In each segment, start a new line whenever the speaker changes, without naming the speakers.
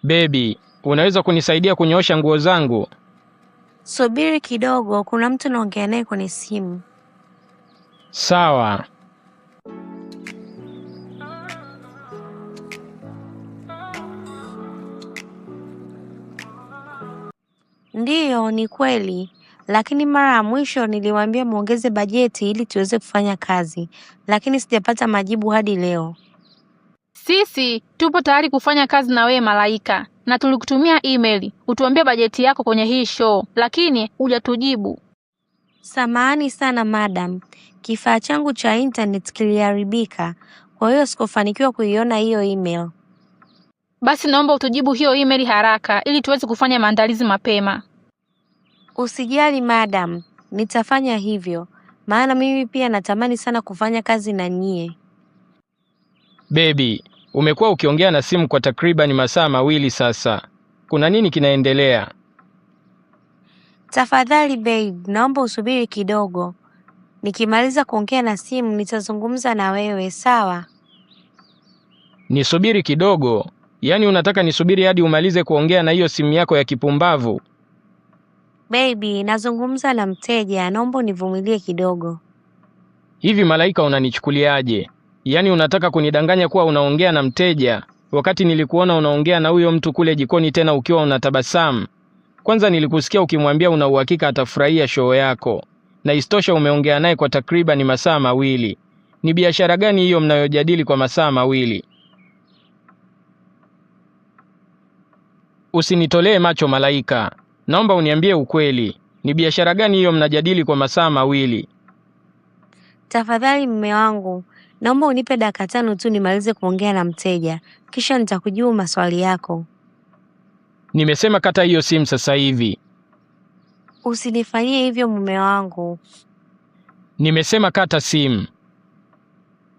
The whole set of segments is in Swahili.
Baby, unaweza kunisaidia kunyoosha nguo zangu?
Subiri kidogo, kuna mtu naongea naye kwenye simu.
Sawa.
Ndiyo, ni kweli. Lakini mara ya mwisho niliwaambia muongeze bajeti ili tuweze kufanya kazi, lakini sijapata majibu hadi leo.
Sisi tupo tayari kufanya kazi na wewe Malaika, na tulikutumia email utuambie bajeti yako kwenye hii show, lakini hujatujibu.
Samahani sana madam, kifaa changu cha internet kiliharibika, kwa hiyo sikufanikiwa kuiona hiyo email.
Basi naomba utujibu hiyo email haraka ili tuweze kufanya maandalizi mapema.
Usijali madam, nitafanya hivyo, maana mimi pia natamani sana kufanya kazi na nyie.
Baby, umekuwa ukiongea na simu kwa takriban masaa 2 sasa. Kuna nini kinaendelea?
Tafadhali babe, naomba usubiri kidogo. Nikimaliza kuongea na simu nitazungumza na wewe, sawa?
Nisubiri kidogo? Yaani unataka nisubiri hadi umalize kuongea na hiyo simu yako ya kipumbavu?
Baby, nazungumza na mteja, naomba univumilie kidogo.
Hivi Malaika, unanichukuliaje? Yaani unataka kunidanganya kuwa unaongea na mteja wakati nilikuona unaongea na huyo mtu kule jikoni, tena ukiwa unatabasamu. Kwanza nilikusikia ukimwambia una uhakika atafurahia show yako, na istosha umeongea naye kwa takriban masaa 2. Ni biashara gani hiyo mnayojadili kwa masaa 2? Usinitolee macho Malaika. Naomba uniambie ukweli. Ni biashara gani hiyo mnajadili kwa masaa 2?
Tafadhali mume wangu, naomba unipe dakika 5 tu nimalize kuongea na mteja, kisha nitakujibu maswali yako.
Nimesema kata hiyo simu sasa hivi.
Usinifanyie hivyo mume wangu.
Nimesema kata simu.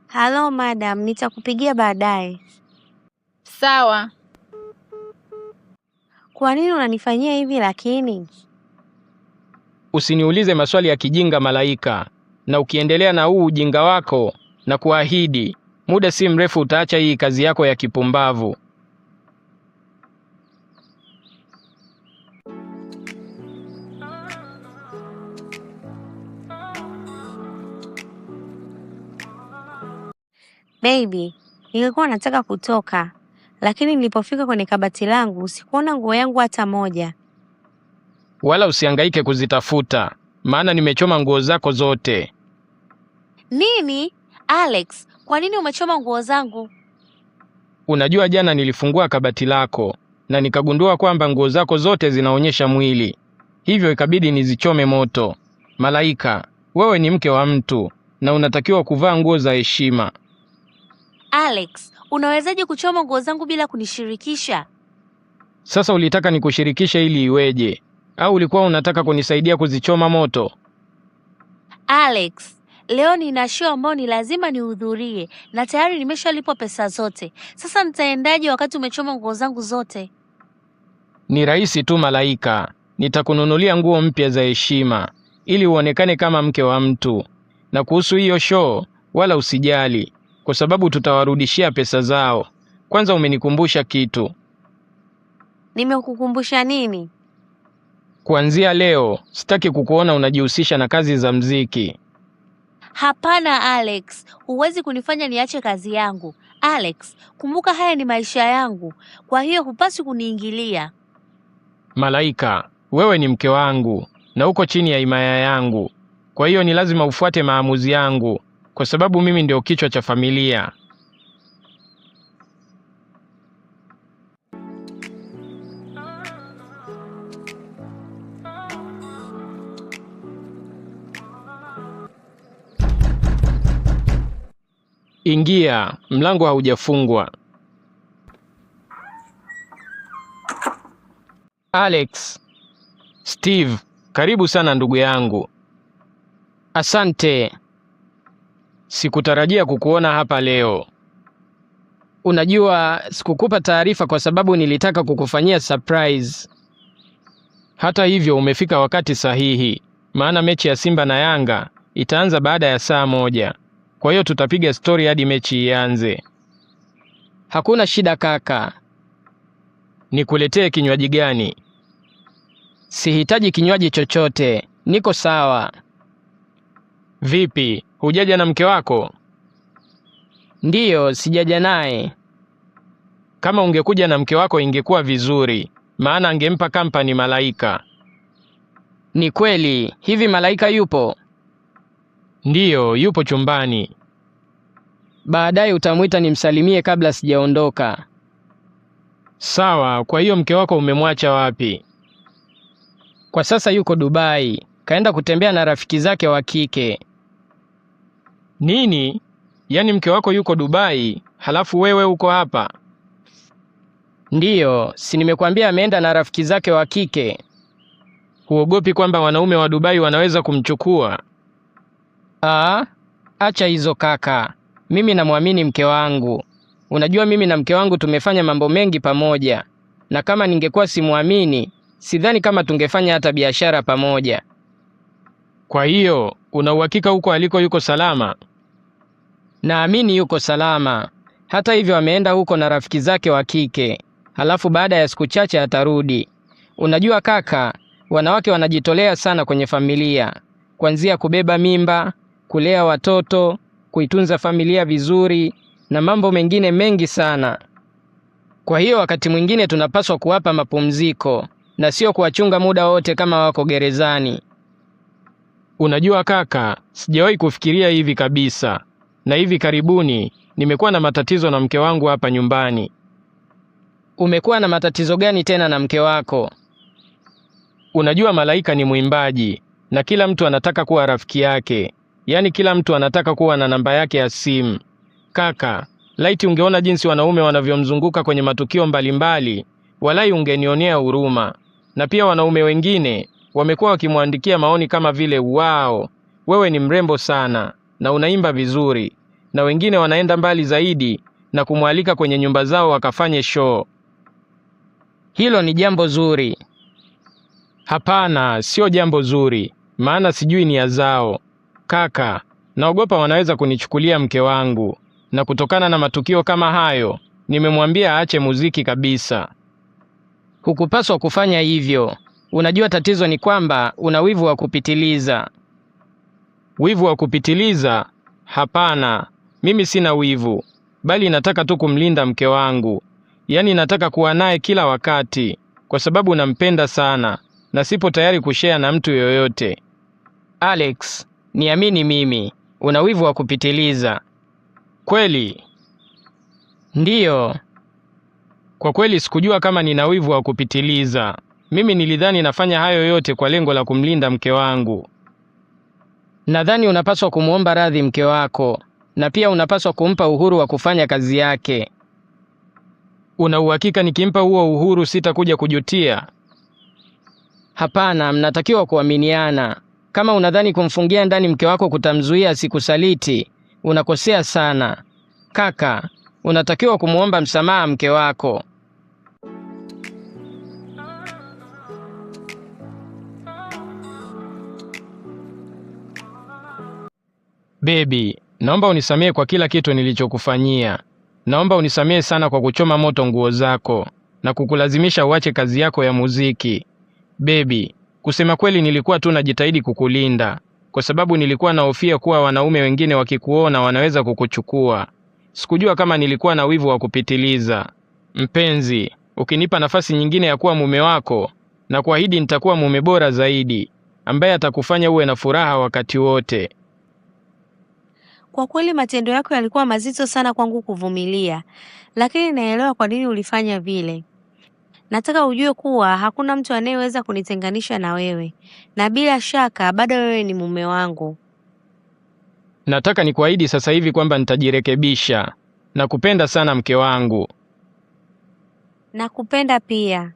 Halo madam, nitakupigia baadaye.
Sawa.
Kwa nini unanifanyia hivi lakini?
Usiniulize maswali ya kijinga Malaika, na ukiendelea na huu ujinga wako na kuahidi muda si mrefu utaacha hii kazi yako ya kipumbavu.
Baby, nilikuwa nataka kutoka, lakini nilipofika kwenye kabati langu sikuona nguo yangu hata moja.
Wala usihangaike kuzitafuta, maana nimechoma nguo zako zote.
Nini? Alex, kwa nini umechoma nguo zangu?
Unajua jana nilifungua kabati lako na nikagundua kwamba nguo zako zote zinaonyesha mwili. Hivyo ikabidi nizichome moto. Malaika, wewe ni mke wa mtu na unatakiwa kuvaa nguo za heshima.
Alex, unawezaje kuchoma nguo zangu bila kunishirikisha?
Sasa ulitaka nikushirikishe ili iweje? Au ulikuwa unataka kunisaidia kuzichoma moto?
Alex, leo nina show ambayo ni lazima nihudhurie na tayari nimeshalipwa pesa zote. Sasa nitaendaje wakati umechoma nguo zangu zote?
Ni rahisi tu Malaika. Nitakununulia nguo mpya za heshima ili uonekane kama mke wa mtu. Na kuhusu hiyo show, wala usijali, kwa sababu tutawarudishia pesa zao. Kwanza umenikumbusha kitu.
Nimekukumbusha nini?
Kuanzia leo, sitaki kukuona unajihusisha na kazi za mziki.
Hapana Alex, huwezi kunifanya niache kazi yangu. Alex, kumbuka haya ni maisha yangu, kwa hiyo hupaswi kuniingilia.
Malaika, wewe ni mke wangu na uko chini ya himaya yangu. Kwa hiyo ni lazima ufuate maamuzi yangu, kwa sababu mimi ndio kichwa cha familia. Ingia, mlango haujafungwa. Alex, Steve, karibu sana ndugu yangu. Asante. Sikutarajia kukuona hapa leo. Unajua, sikukupa taarifa kwa sababu nilitaka kukufanyia surprise. Hata hivyo umefika wakati sahihi, maana mechi ya Simba na Yanga itaanza baada ya saa 1. Kwa hiyo tutapiga story hadi mechi ianze. Hakuna shida kaka. Nikuletee kinywaji gani?
Sihitaji kinywaji chochote, niko sawa.
Vipi, hujaja na mke wako?
Ndiyo, sijaja naye.
Kama ungekuja na mke wako ingekuwa vizuri, maana angempa kampani Malaika.
Ni kweli, hivi Malaika yupo?
Ndiyo, yupo chumbani.
Baadaye utamuita nimsalimie kabla sijaondoka.
Sawa, kwa hiyo mke wako umemwacha wapi?
Kwa sasa yuko Dubai, kaenda kutembea na rafiki zake wa kike.
Nini? Yaani mke wako yuko Dubai, halafu wewe uko hapa?
Ndiyo, si nimekuambia ameenda na rafiki zake wa kike.
Huogopi kwamba wanaume wa Dubai wanaweza kumchukua?
Acha hizo kaka. Mimi namwamini mke wangu. Unajua mimi na mke wangu tumefanya mambo mengi pamoja. Na kama ningekuwa simwamini, sidhani kama tungefanya hata biashara pamoja.
Kwa hiyo, una uhakika huko aliko yuko salama?
Naamini yuko salama. Hata hivyo ameenda huko na rafiki zake wa kike. Halafu baada ya siku chache atarudi. Unajua kaka, wanawake wanajitolea sana kwenye familia. Kuanzia kubeba mimba, kulea watoto, kuitunza familia vizuri na mambo mengine mengi sana. Kwa hiyo wakati mwingine tunapaswa kuwapa mapumziko na sio kuwachunga muda wote kama wako gerezani.
Unajua kaka, sijawahi kufikiria hivi kabisa. Na hivi karibuni nimekuwa na matatizo na mke wangu hapa nyumbani.
Umekuwa na matatizo gani tena na mke wako?
Unajua Malaika ni mwimbaji na kila mtu anataka kuwa rafiki yake. Yaani kila mtu anataka kuwa na namba yake ya simu. Kaka, laiti ungeona jinsi wanaume wanavyomzunguka kwenye matukio mbalimbali, walai ungenionea huruma. Na pia wanaume wengine wamekuwa wakimwandikia maoni kama vile wow, wewe ni mrembo sana na unaimba vizuri. Na wengine wanaenda mbali zaidi na kumwalika kwenye nyumba zao wakafanye show.
Hilo ni jambo zuri.
Hapana, sio jambo zuri, maana sijui nia zao. Kaka, naogopa wanaweza kunichukulia mke wangu. Na kutokana na matukio kama hayo, nimemwambia aache muziki kabisa.
Hukupaswa kufanya hivyo. Unajua tatizo ni kwamba una wivu wa kupitiliza.
Wivu wa kupitiliza? Hapana, mimi sina wivu, bali nataka tu kumlinda mke wangu. Yaani nataka kuwa naye kila wakati, kwa sababu nampenda sana na sipo tayari kushare na mtu yoyote.
Alex, niamini mimi, una wivu wa kupitiliza.
Kweli?
Ndiyo.
Kwa kweli sikujua kama nina wivu wa kupitiliza. Mimi nilidhani nafanya hayo yote kwa lengo la kumlinda mke wangu.
Nadhani unapaswa kumuomba radhi mke wako, na pia unapaswa kumpa uhuru wa kufanya kazi yake.
Una uhakika nikimpa huo uhuru sitakuja kujutia?
Hapana, mnatakiwa kuaminiana. Kama unadhani kumfungia ndani mke wako kutamzuia asikusaliti, unakosea sana. Kaka, unatakiwa kumuomba msamaha mke wako.
Baby, naomba unisamehe kwa kila kitu nilichokufanyia. Naomba unisamehe sana kwa kuchoma moto nguo zako na kukulazimisha uache kazi yako ya muziki. Baby, kusema kweli nilikuwa tu najitahidi kukulinda, kwa sababu nilikuwa nahofia kuwa wanaume wengine wakikuona wanaweza kukuchukua. Sikujua kama nilikuwa na wivu wa kupitiliza. Mpenzi, ukinipa nafasi nyingine ya kuwa mume wako, na kuahidi nitakuwa mume bora zaidi, ambaye atakufanya uwe na furaha wakati wote.
Kwa kweli matendo yako yalikuwa mazito sana kwangu kuvumilia, lakini naelewa kwa nini ulifanya vile. Nataka ujue kuwa hakuna mtu anayeweza kunitenganisha na wewe, na bila shaka bado wewe ni mume wangu.
Nataka nikuahidi sasa hivi kwamba nitajirekebisha. Nakupenda sana mke wangu.
Nakupenda pia.